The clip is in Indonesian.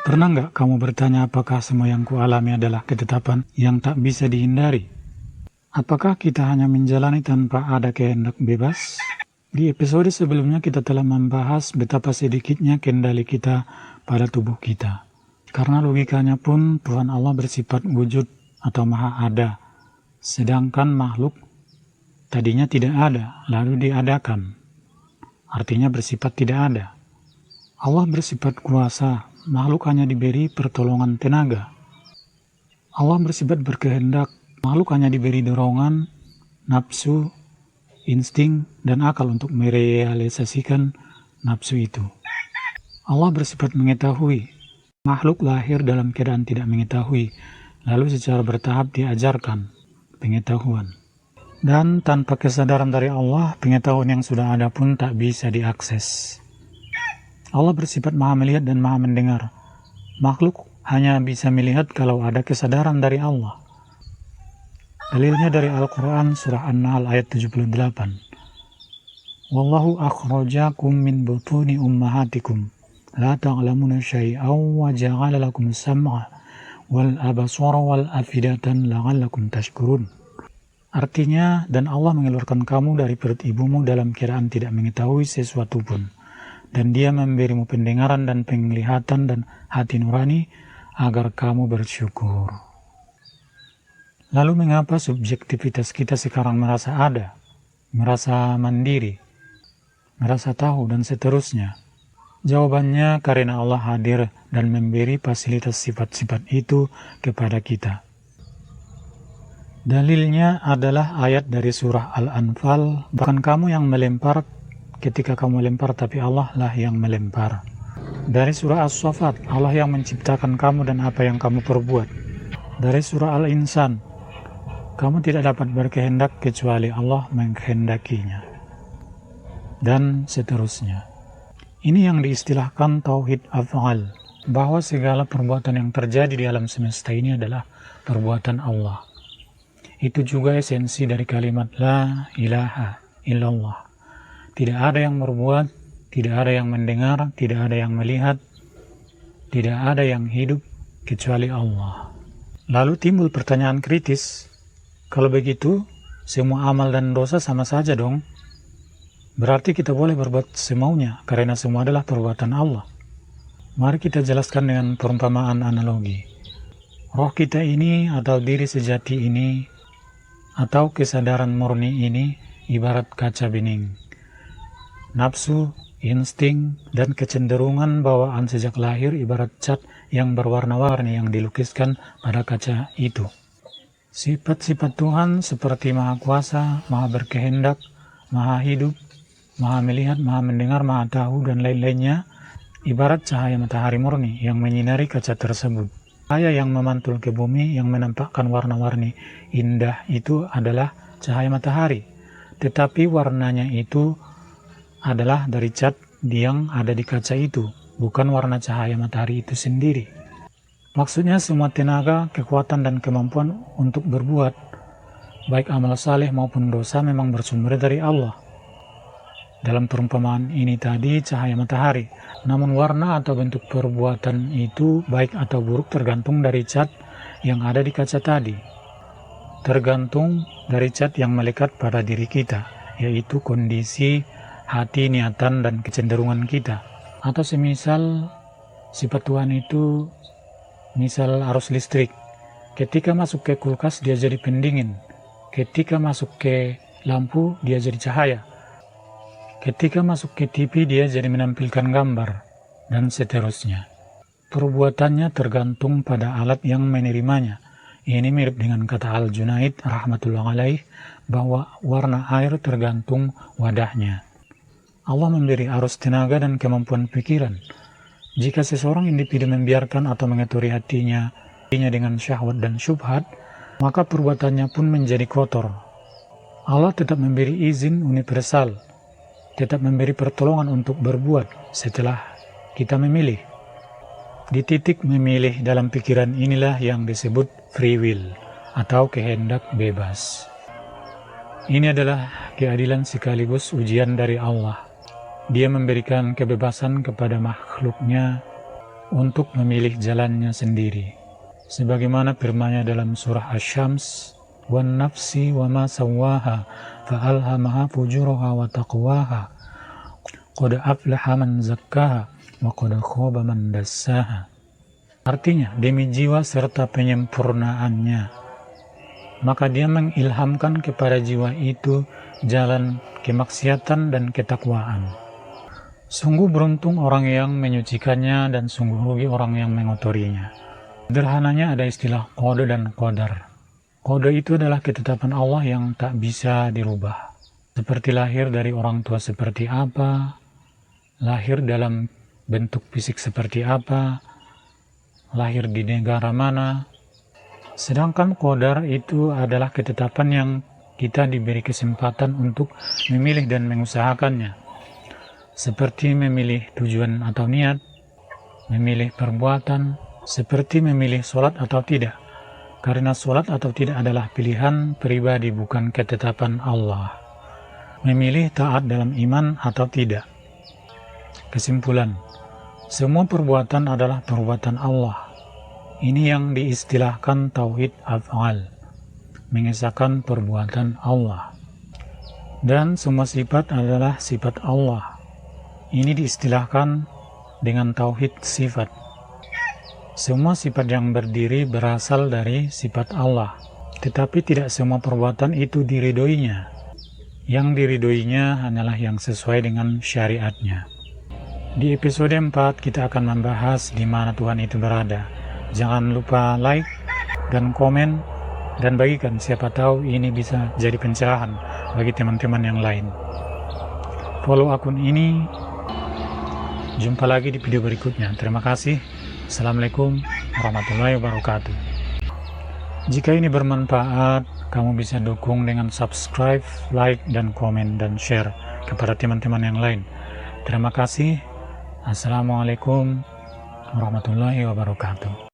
Pernah nggak kamu bertanya apakah semua yang kualami adalah ketetapan yang tak bisa dihindari? Apakah kita hanya menjalani tanpa ada kehendak bebas? Di episode sebelumnya kita telah membahas betapa sedikitnya kendali kita pada tubuh kita. Karena logikanya pun Tuhan Allah bersifat wujud atau maha ada. Sedangkan makhluk tadinya tidak ada, lalu diadakan. Artinya bersifat tidak ada. Allah bersifat kuasa, makhluk hanya diberi pertolongan tenaga. Allah bersifat berkehendak, makhluk hanya diberi dorongan, nafsu, insting, dan akal untuk merealisasikan nafsu itu. Allah bersifat mengetahui, makhluk lahir dalam keadaan tidak mengetahui, lalu secara bertahap diajarkan pengetahuan. Dan tanpa kesadaran dari Allah, pengetahuan yang sudah ada pun tak bisa diakses. Allah bersifat maha melihat dan maha mendengar. Makhluk hanya bisa melihat kalau ada kesadaran dari Allah. Dalilnya dari Al-Quran surah An-Nahl ayat 78. Wallahu akhrajakum min butuni ummahatikum la ta'lamuna syai'aw wa ja'ala lakum sam'a wal abasara wal afidatan la'allakum tashkurun. Artinya, dan Allah mengeluarkan kamu dari perut ibumu dalam keadaan tidak mengetahui sesuatu pun. Dan dia memberimu pendengaran dan penglihatan dan hati nurani agar kamu bersyukur. Lalu mengapa subjektivitas kita sekarang merasa ada, merasa mandiri, merasa tahu, dan seterusnya? Jawabannya karena Allah hadir dan memberi fasilitas sifat-sifat itu kepada kita. Dalilnya adalah ayat dari surah Al-Anfal, bukan kamu yang melempar ketika kamu lempar, tapi Allah lah yang melempar. Dari surah As-Saffat, Allah yang menciptakan kamu dan apa yang kamu perbuat. Dari surah Al-Insan, kamu tidak dapat berkehendak kecuali Allah menghendakinya. Dan seterusnya. Ini yang diistilahkan Tauhid Af'al, bahwa segala perbuatan yang terjadi di alam semesta ini adalah perbuatan Allah. Itu juga esensi dari kalimat La ilaha illallah. Tidak ada yang berbuat, tidak ada yang mendengar, tidak ada yang melihat, tidak ada yang hidup kecuali Allah. Lalu timbul pertanyaan kritis, kalau begitu semua amal dan dosa sama saja dong? Berarti kita boleh berbuat semaunya karena semua adalah perbuatan Allah. Mari kita jelaskan dengan perumpamaan analogi. Roh kita ini atau diri sejati ini atau kesadaran murni ini ibarat kaca bening. Nafsu, insting, dan kecenderungan bawaan sejak lahir ibarat cat yang berwarna-warni yang dilukiskan pada kaca itu. Sifat-sifat Tuhan seperti Maha Kuasa, Maha Berkehendak, Maha Hidup, Maha Melihat, Maha Mendengar, Maha Tahu, dan lain-lainnya ibarat cahaya matahari murni yang menyinari kaca tersebut. Cahaya yang memantul ke bumi yang menampakkan warna-warni indah itu adalah cahaya matahari, tetapi warnanya itu adalah dari cat yang ada di kaca itu, bukan warna cahaya matahari itu sendiri. Maksudnya semua tenaga, kekuatan, dan kemampuan untuk berbuat, baik amal saleh maupun dosa memang bersumber dari Allah. Dalam perumpamaan ini tadi cahaya matahari, namun warna atau bentuk perbuatan itu baik atau buruk tergantung dari cat yang ada di kaca tadi. Tergantung dari cat yang melekat pada diri kita, yaitu kondisi hati, niatan, dan kecenderungan kita. Atau semisal sifat Tuhan itu misal arus listrik. Ketika masuk ke kulkas dia jadi pendingin. Ketika masuk ke lampu dia jadi cahaya. Ketika masuk ke TV dia jadi menampilkan gambar. Dan seterusnya. Perbuatannya tergantung pada alat yang menerimanya. Ini mirip dengan kata Al-Junaid rahmatullah alaih bahwa warna air tergantung wadahnya. Allah memberi arus tenaga dan kemampuan pikiran. Jika seseorang individu membiarkan atau mengatur hatinya dengan syahwat dan syubhat, maka perbuatannya pun menjadi kotor. Allah tetap memberi izin universal, tetap memberi pertolongan untuk berbuat setelah kita memilih. Di titik memilih dalam pikiran inilah yang disebut free will atau kehendak bebas. Ini adalah keadilan sekaligus ujian dari Allah. Dia memberikan kebebasan kepada makhluknya untuk memilih jalannya sendiri. Sebagaimana firman-Nya dalam surah Asy-Syams, "Wan nafsi wa ma sawwaha fa'alhamaha fujuraha wa taqwaha. Qad aflaha man zakkaha wa qad khaba man dassaha." Artinya, demi jiwa serta penyempurnaannya, maka Dia mengilhamkan kepada jiwa itu jalan kemaksiatan dan ketakwaan. Sungguh beruntung orang yang menyucikannya dan sungguh rugi orang yang mengotorinya. Sederhananya ada istilah qada dan qadar. Qada itu adalah ketetapan Allah yang tak bisa dirubah. Seperti lahir dari orang tua seperti apa, lahir dalam bentuk fisik seperti apa, lahir di negara mana. Sedangkan qadar itu adalah ketetapan yang kita diberi kesempatan untuk memilih dan mengusahakannya. Seperti memilih tujuan atau niat, memilih perbuatan, seperti memilih sholat atau tidak. Karena sholat atau tidak adalah pilihan pribadi, bukan ketetapan Allah. Memilih taat dalam iman atau tidak. Kesimpulan, semua perbuatan adalah perbuatan Allah. Ini yang diistilahkan tauhid af'al, mengesahkan perbuatan Allah. Dan semua sifat adalah sifat Allah. Ini diistilahkan dengan tauhid sifat. Semua sifat yang berdiri berasal dari sifat Allah, tetapi tidak semua perbuatan itu diridhoinya. Yang diridhoinya hanyalah yang sesuai dengan syariatnya. Di episode 4 kita akan membahas di mana Tuhan itu berada. Jangan lupa like dan komen dan bagikan, siapa tahu ini bisa jadi pencerahan bagi teman-teman yang lain. Follow akun ini. Jumpa lagi di video berikutnya. Terima kasih. Assalamualaikum warahmatullahi wabarakatuh. Jika ini bermanfaat, kamu bisa dukung dengan subscribe, like, dan komen dan share kepada teman-teman yang lain. Terima kasih. Assalamualaikum warahmatullahi wabarakatuh.